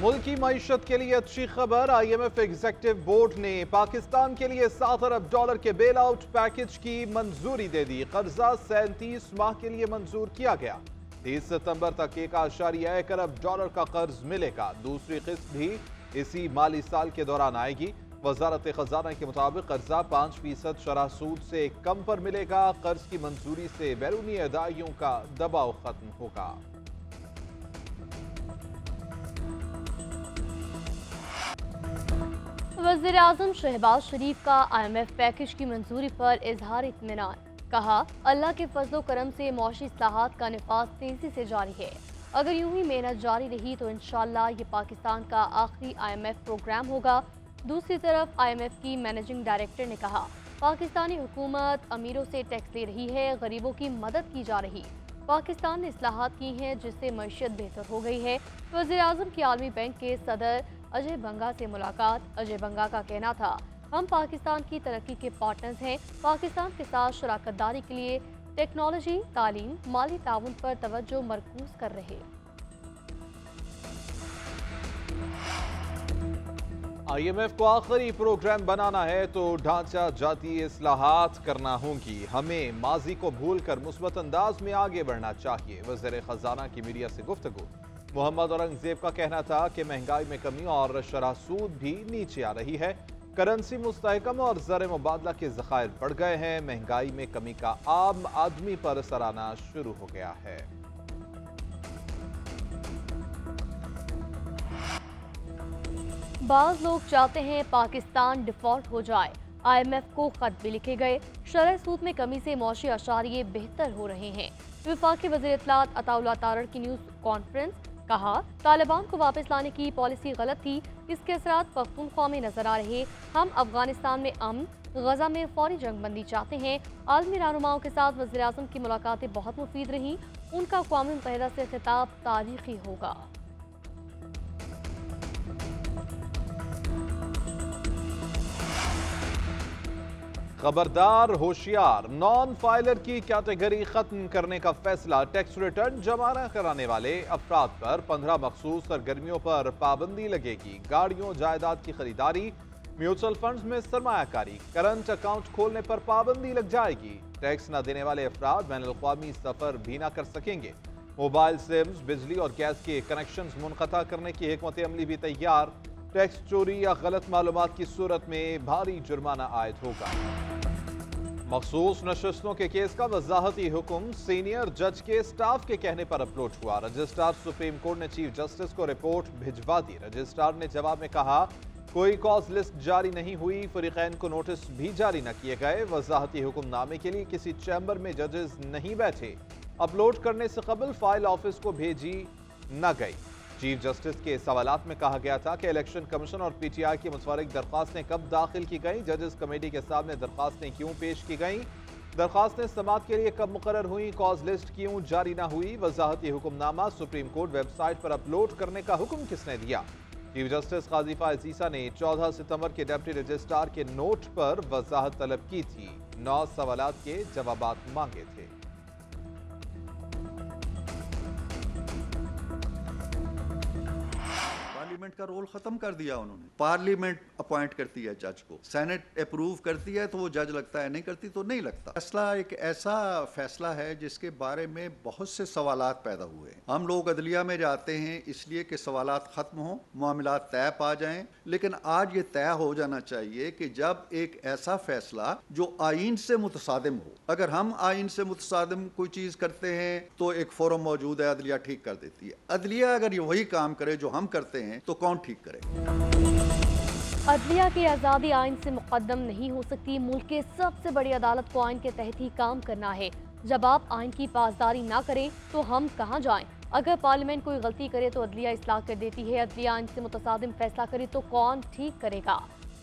मुल्की मईशत के लिए अच्छी खबर। IMF एग्जीक्यूटिव बोर्ड ने पाकिस्तान के लिए $7 अरब के बेल आउट पैकेज की मंजूरी दे दी। कर्जा 37 माह के लिए मंजूर किया गया। 30 सितंबर तक $1.1 अरब का कर्ज मिलेगा। दूसरी किस्त भी इसी माली साल के दौरान आएगी। वजारत खजाना के मुताबिक कर्जा 5% शरह सूद से कम पर मिलेगा। कर्ज की मंजूरी से बैरूनी अदाइयों का दबाव खत्म होगा। वज़ीर आज़म शहबाज शरीफ का IMF पैकेज की मंजूरी पर इजहार इत्मीनान। कहा, अल्लाह के फजलो करम से मौशी इस्लाहात का निफाज तेजी से जारी है। अगर यूं ही मेहनत जारी रही तो इंशाअल्लाह ये पाकिस्तान का आखिरी IMF प्रोग्राम होगा। दूसरी तरफ IMF की मैनेजिंग डायरेक्टर ने कहा, पाकिस्तानी हुकूमत अमीरों से टैक्स ले रही है, गरीबों की मदद की जा रही। पाकिस्तान ने इस्लाहात की हैं जिससे मईशत बेहतर हो गई है। वज़ीर आज़म की आलमी बैंक के सदर अजय बंगा से मुलाकात। अजय बंगा का कहना था, हम पाकिस्तान की तरक्की के पार्टनर्स हैं। पाकिस्तान के साथ शराकत दारी के लिए टेक्नोलॉजी, तालीम, माली ताउन पर तवज्जो मरकूज कर रहे। IMF को आखिरी प्रोग्राम बनाना है तो ढांचा जाती इस्लाहात करना होंगी। हमें माजी को भूलकर मुस्बत अंदाज में आगे बढ़ना चाहिए। वज़ीर खजाना की मीडिया से गुफ्तगू। मोहम्मद औरंगजेब का कहना था कि महंगाई में कमी और शरह सूद भी नीचे आ रही है। करेंसी मुस्तहकम और ज़र मुबादला के ज़खायर बढ़ गए हैं। महंगाई में कमी का आम आदमी पर असर आना शुरू हो गया है। बाज़ लोग चाहते हैं पाकिस्तान डिफॉल्ट हो जाए। IMF को खत भी लिखे गए। शरह सूद में कमी से मौशी अशारिये बेहतर हो रहे हैं। वफाकी वज़ीर इत्तलात अताउल्लाह तारड़ की न्यूज़ कॉन्फ्रेंस। कहा, तालिबान को वापस लाने की पॉलिसी गलत थी, इसके असरात पख्तूनख्वा में नजर आ रहे। हम अफगानिस्तान में अमन, गजा में फौरी जंगबंदी चाहते हैं। आलमी रहनुमाओं के साथ वज़ीर आज़म की मुलाकातें बहुत मुफीद रहीं। उनका अक़वाम मुत्तहिदा से खिताब तारीखी होगा। खबरदार होशियार, नॉन फाइलर की कैटेगरी खत्म करने का फैसला। टैक्स रिटर्न जमा न कराने वाले अफराद पर 15 मखसूस सरगर्मियों पर पाबंदी लगेगी। गाड़ियों, जायदाद की खरीदारी, म्यूचुअल फंड्स में सरमायाकारी, करंट अकाउंट खोलने पर पाबंदी लग जाएगी। टैक्स न देने वाले अफराद बैनुल-अक़वामी सफर भी न कर सकेंगे। मोबाइल सिम्स, बिजली और गैस के कनेक्शन मुनक़ता करने की हिकमत अमली भी तैयार। टैक्स चोरी या गलत मालूमात की सूरत में भारी जुर्माना आयद होगा। मखसूस नशस्तों के केस का वजाहती हुक्म सीनियर जज के स्टाफ के कहने पर अपलोड हुआ। रजिस्ट्रार सुप्रीम कोर्ट ने चीफ जस्टिस को रिपोर्ट भिजवा दी। रजिस्ट्रार ने जवाब में कहा, कोई कॉज लिस्ट जारी नहीं हुई, फरीकैन को नोटिस भी जारी न किए गए। वजाहती हुक्मनामे के लिए किसी चैम्बर में जजेस नहीं बैठे। अपलोड करने से कबल फाइल ऑफिस को भेजी न गई। चीफ जस्टिस के सवालात में कहा गया था कि इलेक्शन कमीशन और PTI की मुतफरिक दरख्वास्तें कब दाखिल की गई, जजेस कमेटी के सामने दरख्वास्तें क्यों पेश की गई, दरख्वास्तें समाअत के लिए कब मुकर्रर हुई, कॉज लिस्ट क्यों जारी ना हुई। वजाहती हुक्मनामा सुप्रीम कोर्ट वेबसाइट पर अपलोड करने का हुक्म किसने दिया। चीफ जस्टिस काजी फायज़ ईसा ने 14 सितंबर के डिप्टी रजिस्ट्रार के नोट पर वजाहत तलब की थी। 9 सवालात के जवाबात मांगे थे। पार्लियामेंट का रोल खत्म कर दिया उन्होंने। पार्लियामेंट अपॉइंट करती है जज को, सेनेट अप्रूव करती है तो वो जज लगता है, नहीं करती तो नहीं लगता। फैसला एक ऐसा फैसला है जिसके बारे में बहुत से सवालात पैदा हुए हैं। हम लोग अदलिया में जाते हैं इसलिए कि सवालात खत्म हो, मामलात तय पा जाएं, लेकिन आज ये तय हो जाना चाहिए कि जब एक ऐसा फैसला जो आईन से मुतसादिम हो, अगर हम आईन से मुतसादिम कोई चीज करते हैं तो एक फोरम मौजूद है, अदलिया ठीक कर देती है। अदलिया अगर ये वही काम करे जो हम करते हैं तो कौन ठीक करे। अदलिया की आज़ादी आइन से मुकद्दम नहीं हो सकती। मुल्क के सबसे बड़ी अदालत को आइन के तहत ही काम करना है। जब आप आइन की पासदारी ना करें तो हम कहाँ जाएं। अगर पार्लियामेंट कोई गलती करे तो अदलिया इस्लाह कर देती है। अदलिया आइन से मुतसादिम फैसला करे तो कौन ठीक करेगा।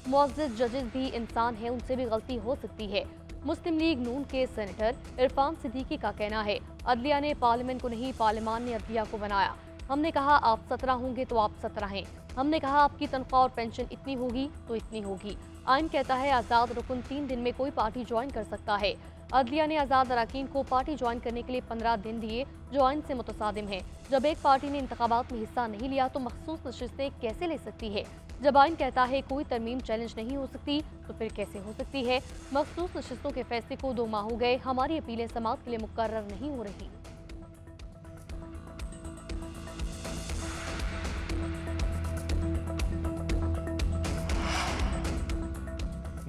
मुअज़्ज़ज़ जजेस भी इंसान है, उनसे भी गलती हो सकती है। मुस्लिम लीग नून के सेनेटर इरफान सिद्दीकी का कहना है, अदलिया ने पार्लियामेंट को नहीं, पार्लियामान ने अदलिया को बनाया। हमने कहा आप 17 होंगे तो आप 17 हैं। हमने कहा आपकी तनख्वाह और पेंशन इतनी होगी तो इतनी होगी। आइन कहता है आज़ाद रुकन 3 दिन में कोई पार्टी ज्वाइन कर सकता है। अदलिया ने आज़ाद अरकान को पार्टी ज्वाइन करने के लिए 15 दिन दिए, जो आइन से मुतसादिम है। जब एक पार्टी ने इंतखाबात में हिस्सा नहीं लिया तो मखसूस नशिस्तें कैसे ले सकती है? जब आइन कहता है कोई तरमीम चैलेंज नहीं हो सकती, तो फिर कैसे हो सकती है? मखसूस नशिस्तों के फैसले को 2 माह हो गए, हमारी अपीलें समाअत के लिए मुकर्रर नहीं हो रही।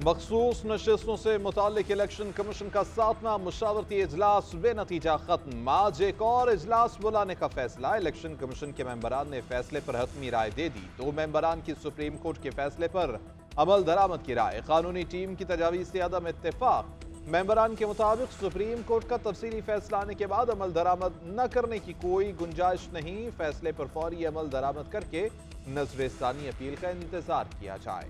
मखसूस नशिस्तों से मुतालिक इलेक्शन कमीशन का 7वां मुशावरती इजलास बेनतीजा खत्म। आज एक और इजलास बुलाने का फैसला। इलेक्शन कमीशन के मेंबरान ने फैसले पर हतमी राय दे दी। 2 मेंबरान की सुप्रीम कोर्ट के फैसले पर अमल दरामद की राय। कानूनी टीम की तजावीज़ से अदम इत्तेफाक। मेंबरान के मुताबिक सुप्रीम कोर्ट का तफसीली फैसला आने के बाद अमल दरामद न करने की कोई गुंजाइश नहीं। फैसले पर फौरी अमल दरामद करके नजरसानी अपील का इंतजार किया जाए।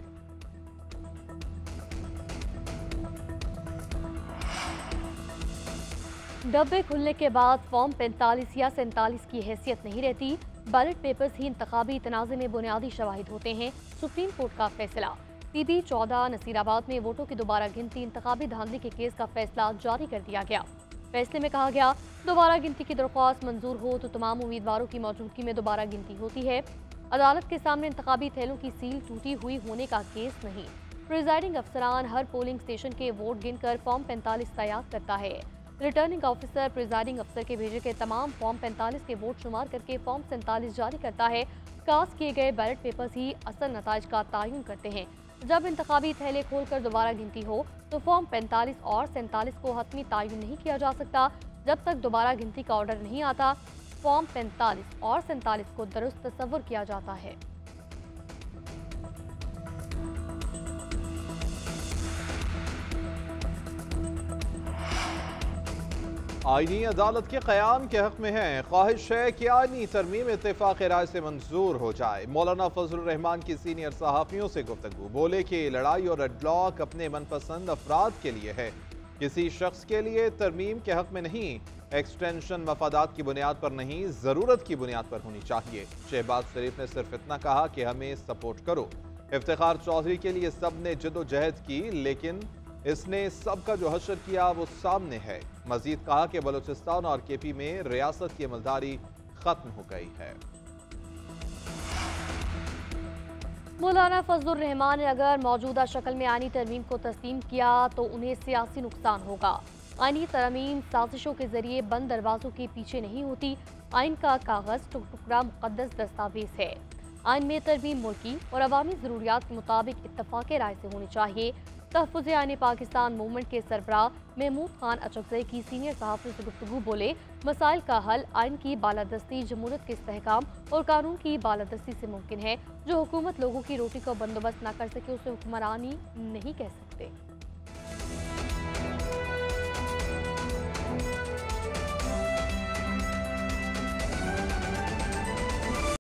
डब्बे खुलने के बाद फॉर्म 45 या 47 की हैसियत नहीं रहती। बैलेट पेपर्स ही इंतखाबी तनाज़े में बुनियादी शवाहिद होते हैं। सुप्रीम कोर्ट का फैसला। पीबी 14 नसीराबाद में वोटों की दोबारा गिनती इंतखाबी धांधली के केस का फैसला जारी कर दिया गया। फैसले में कहा गया, दोबारा गिनती की दरख्वास्त मंजूर हो तो तमाम उम्मीदवारों की मौजूदगी में दोबारा गिनती होती है। अदालत के सामने इंतखाबी थैलों की सील टूटी हुई होने का केस नहीं। प्रिजाइडिंग अफसरान हर पोलिंग स्टेशन के वोट गिनकर फॉर्म 45 तैयार करता है। रिटर्निंग ऑफिसर प्रिजाइडिंग अफसर के भेजे के तमाम फॉर्म 45 के वोट शुमार करके फॉर्म 47 जारी करता है। कास्ट किए गए बैलेट पेपर्स ही असल नताइज का तयन करते हैं। जब इंतखाबी थैले खोलकर दोबारा गिनती हो तो फॉर्म 45 और 47 को हतमी तयन नहीं किया जा सकता। जब तक दोबारा गिनती का ऑर्डर नहीं आता, फॉर्म 45 और 47 को दुरुस्त तस्वुर किया जाता है। आईनी अदालत के क़याम के हक में है। ख्वाहिश है कि आईनी तरमीम इत्तेफाक राय से मंजूर हो जाए। मौलाना फजलुर रहमान की सीनियर सहाफ़ियों से गुफ्तगू। बोले कि लड़ाई और डेडलॉक अपने मनपसंद अफराद के लिए है, किसी शख्स के लिए तरमीम के हक में नहीं। एक्सटेंशन मफादात की बुनियाद पर नहीं, ज़रूरत की बुनियाद पर होनी चाहिए। शहबाज शरीफ ने सिर्फ इतना कहा कि हमें सपोर्ट करो। इफ्तिखार चौधरी के लिए सब ने जदोजहद की, लेकिन इसने सबका जो हशर किया वो सामने है। मजीद कहा कि बलूचिस्तान और केपी में रियासत की अमलदारी खत्म हो गई है। मौलाना फजलुर रहमान ने अगर मौजूदा शक्ल में आईनी तरमीम को तस्लीम किया तो उन्हें सियासी नुकसान होगा। आईनी तरमीम साजिशों के जरिए बंद दरवाजों के पीछे नहीं होती। आइन का कागज टुकड़ा मुकद्दस दस्तावेज है। आइन में तरमीम मुल्की और अवामी ज़रूरियात के मुताबिक इत्तफाक़ राय से होनी चाहिए। तहफ़्फ़ुज़ आइन पाकिस्तान मूवमेंट के सरबराह महमूद खान अचकज़ई की सीनियर सहाफ़ी से गुफ्तगू बोले, मसाइल का हल आइन की बालादस्ती, जमहूरियत के इस्तेहकाम और कानून की बालादस्ती से मुमकिन है। जो हुकूमत लोगों की रोटी का बंदोबस्त न कर सके उसे हुक्मरानी नहीं कह सकते।